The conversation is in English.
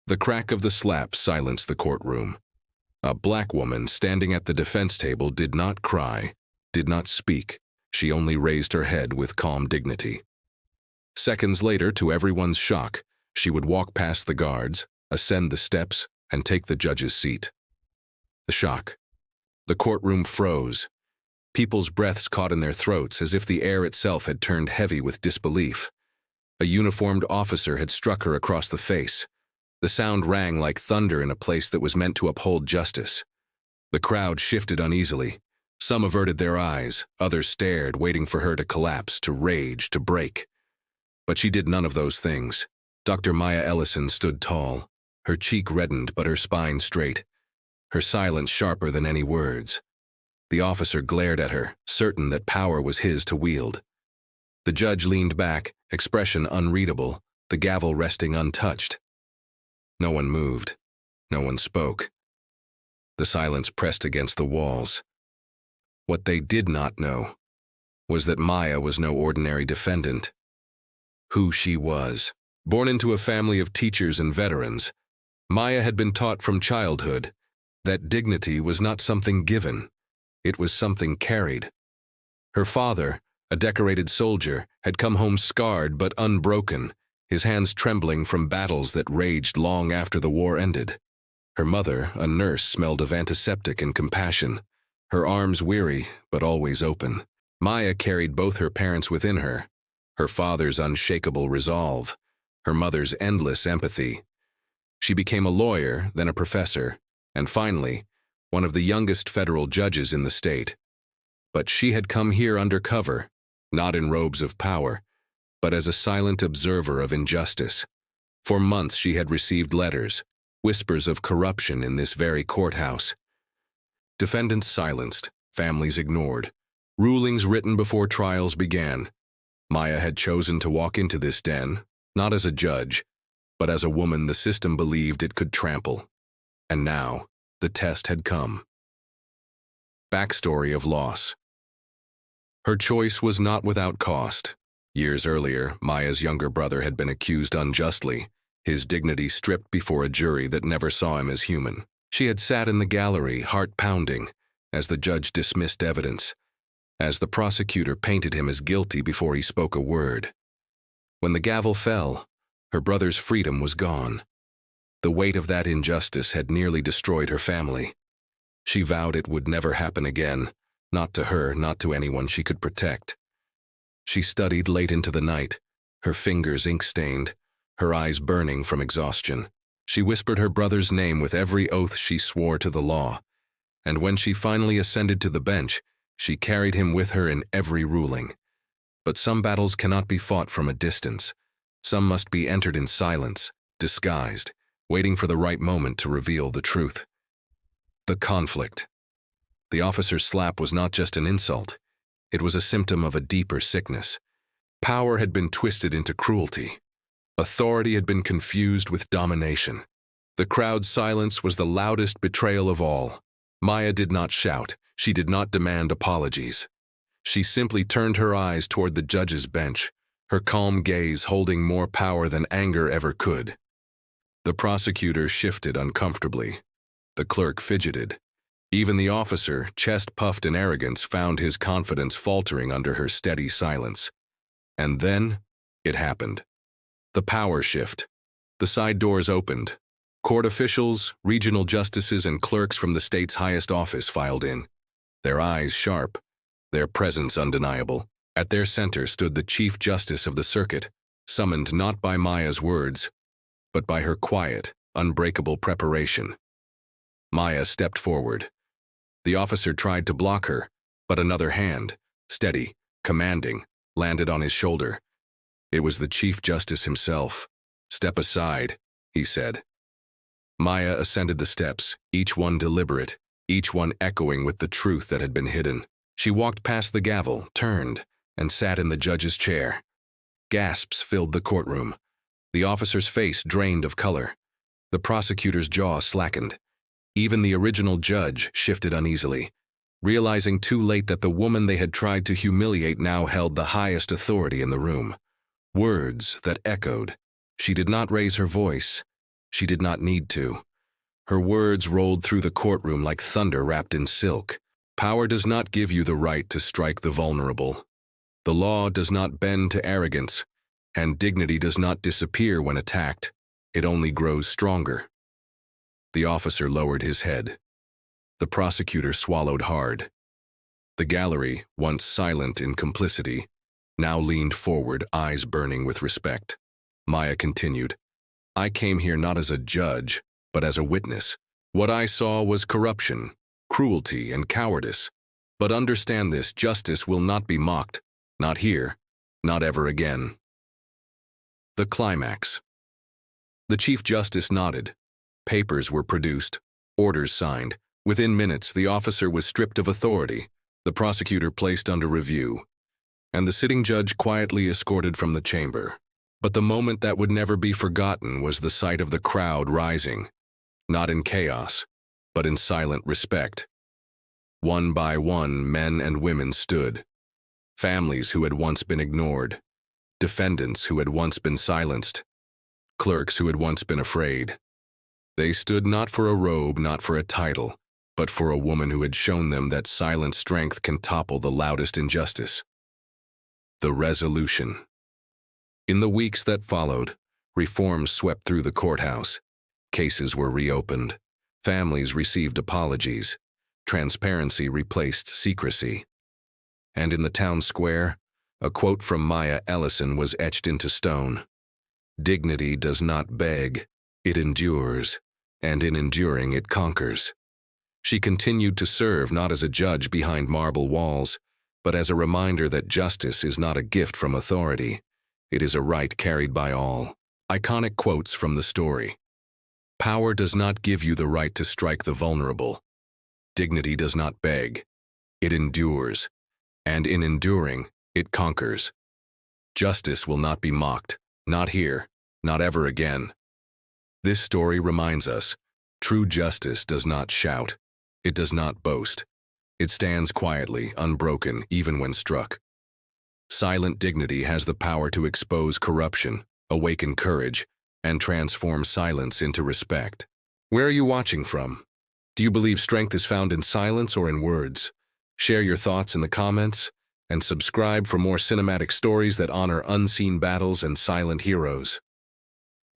The crack of the slap silenced the courtroom. A black woman standing at the defense table did not cry, did not speak. She only raised her head with calm dignity. Seconds later, to everyone's shock, she would walk past the guards, ascend the steps, and take the judge's seat. The shock. The courtroom froze. People's breaths caught in their throats as if the air itself had turned heavy with disbelief. A uniformed officer had struck her across the face. The sound rang like thunder in a place that was meant to uphold justice. The crowd shifted uneasily. Some averted their eyes, others stared, waiting for her to collapse, to rage, to break. But she did none of those things. Dr. Maya Ellison stood tall, her cheek reddened but her spine straight, her silence sharper than any words. The officer glared at her, certain that power was his to wield. The judge leaned back, expression unreadable, the gavel resting untouched. No one moved. No one spoke. The silence pressed against the walls. What they did not know was that Maya was no ordinary defendant. Who she was. Born into a family of teachers and veterans, Maya had been taught from childhood that dignity was not something given, it was something carried. Her father, a decorated soldier, had come home scarred but unbroken, his hands trembling from battles that raged long after the war ended. Her mother, a nurse, smelled of antiseptic and compassion, her arms weary but always open. Maya carried both her parents within her, her father's unshakable resolve, her mother's endless empathy. She became a lawyer, then a professor, and finally, one of the youngest federal judges in the state. But she had come here undercover, not in robes of power, but as a silent observer of injustice. For months she had received letters, whispers of corruption in this very courthouse. Defendants silenced, families ignored, rulings written before trials began. Maya had chosen to walk into this den, not as a judge, but as a woman the system believed it could trample. And now, the test had come. Backstory of loss. Her choice was not without cost. Years earlier, Maya's younger brother had been accused unjustly, his dignity stripped before a jury that never saw him as human. She had sat in the gallery, heart pounding, as the judge dismissed evidence, as the prosecutor painted him as guilty before he spoke a word. When the gavel fell, her brother's freedom was gone. The weight of that injustice had nearly destroyed her family. She vowed it would never happen again, not to her, not to anyone she could protect. She studied late into the night, her fingers ink-stained, her eyes burning from exhaustion. She whispered her brother's name with every oath she swore to the law, and when she finally ascended to the bench, she carried him with her in every ruling. But some battles cannot be fought from a distance. Some must be entered in silence, disguised, waiting for the right moment to reveal the truth. The conflict. The officer's slap was not just an insult. It was a symptom of a deeper sickness. Power had been twisted into cruelty. Authority had been confused with domination. The crowd's silence was the loudest betrayal of all. Maya did not shout. She did not demand apologies. She simply turned her eyes toward the judge's bench, her calm gaze holding more power than anger ever could. The prosecutor shifted uncomfortably. The clerk fidgeted. Even the officer, chest puffed in arrogance, found his confidence faltering under her steady silence. And then, it happened. The power shift. The side doors opened. Court officials, regional justices, and clerks from the state's highest office filed in, their eyes sharp, their presence undeniable. At their center stood the Chief Justice of the circuit, summoned not by Maya's words, but by her quiet, unbreakable preparation. Maya stepped forward. The officer tried to block her, but another hand, steady, commanding, landed on his shoulder. It was the Chief Justice himself. "Step aside," he said. Maya ascended the steps, each one deliberate, each one echoing with the truth that had been hidden. She walked past the gavel, turned, and sat in the judge's chair. Gasps filled the courtroom. The officer's face drained of color. The prosecutor's jaw slackened. Even the original judge shifted uneasily, realizing too late that the woman they had tried to humiliate now held the highest authority in the room. Words that echoed. She did not raise her voice. She did not need to. Her words rolled through the courtroom like thunder wrapped in silk. Power does not give you the right to strike the vulnerable. The law does not bend to arrogance, and dignity does not disappear when attacked. It only grows stronger. The officer lowered his head. The prosecutor swallowed hard. The gallery, once silent in complicity, now leaned forward, eyes burning with respect. Maya continued, "I came here not as a judge, but as a witness. What I saw was corruption, cruelty, and cowardice. But understand this, justice will not be mocked. Not here, not ever again." The climax. The Chief Justice nodded. Papers were produced, orders signed. Within minutes, the officer was stripped of authority, the prosecutor placed under review, and the sitting judge quietly escorted from the chamber. But the moment that would never be forgotten was the sight of the crowd rising, not in chaos, but in silent respect. One by one, men and women stood. Families who had once been ignored, defendants who had once been silenced, clerks who had once been afraid. They stood not for a robe, not for a title, but for a woman who had shown them that silent strength can topple the loudest injustice. The resolution. In the weeks that followed, reforms swept through the courthouse. Cases were reopened. Families received apologies. Transparency replaced secrecy. And in the town square, a quote from Maya Ellison was etched into stone. "Dignity does not beg, it endures, and in enduring it conquers." She continued to serve not as a judge behind marble walls, but as a reminder that justice is not a gift from authority. It is a right carried by all. Iconic quotes from the story. Power does not give you the right to strike the vulnerable. Dignity does not beg. It endures, and in enduring, it conquers. Justice will not be mocked, not here, not ever again. This story reminds us, true justice does not shout. It does not boast. It stands quietly, unbroken, even when struck. Silent dignity has the power to expose corruption, awaken courage, and transform silence into respect. Where are you watching from? Do you believe strength is found in silence or in words? Share your thoughts in the comments, and subscribe for more cinematic stories that honor unseen battles and silent heroes.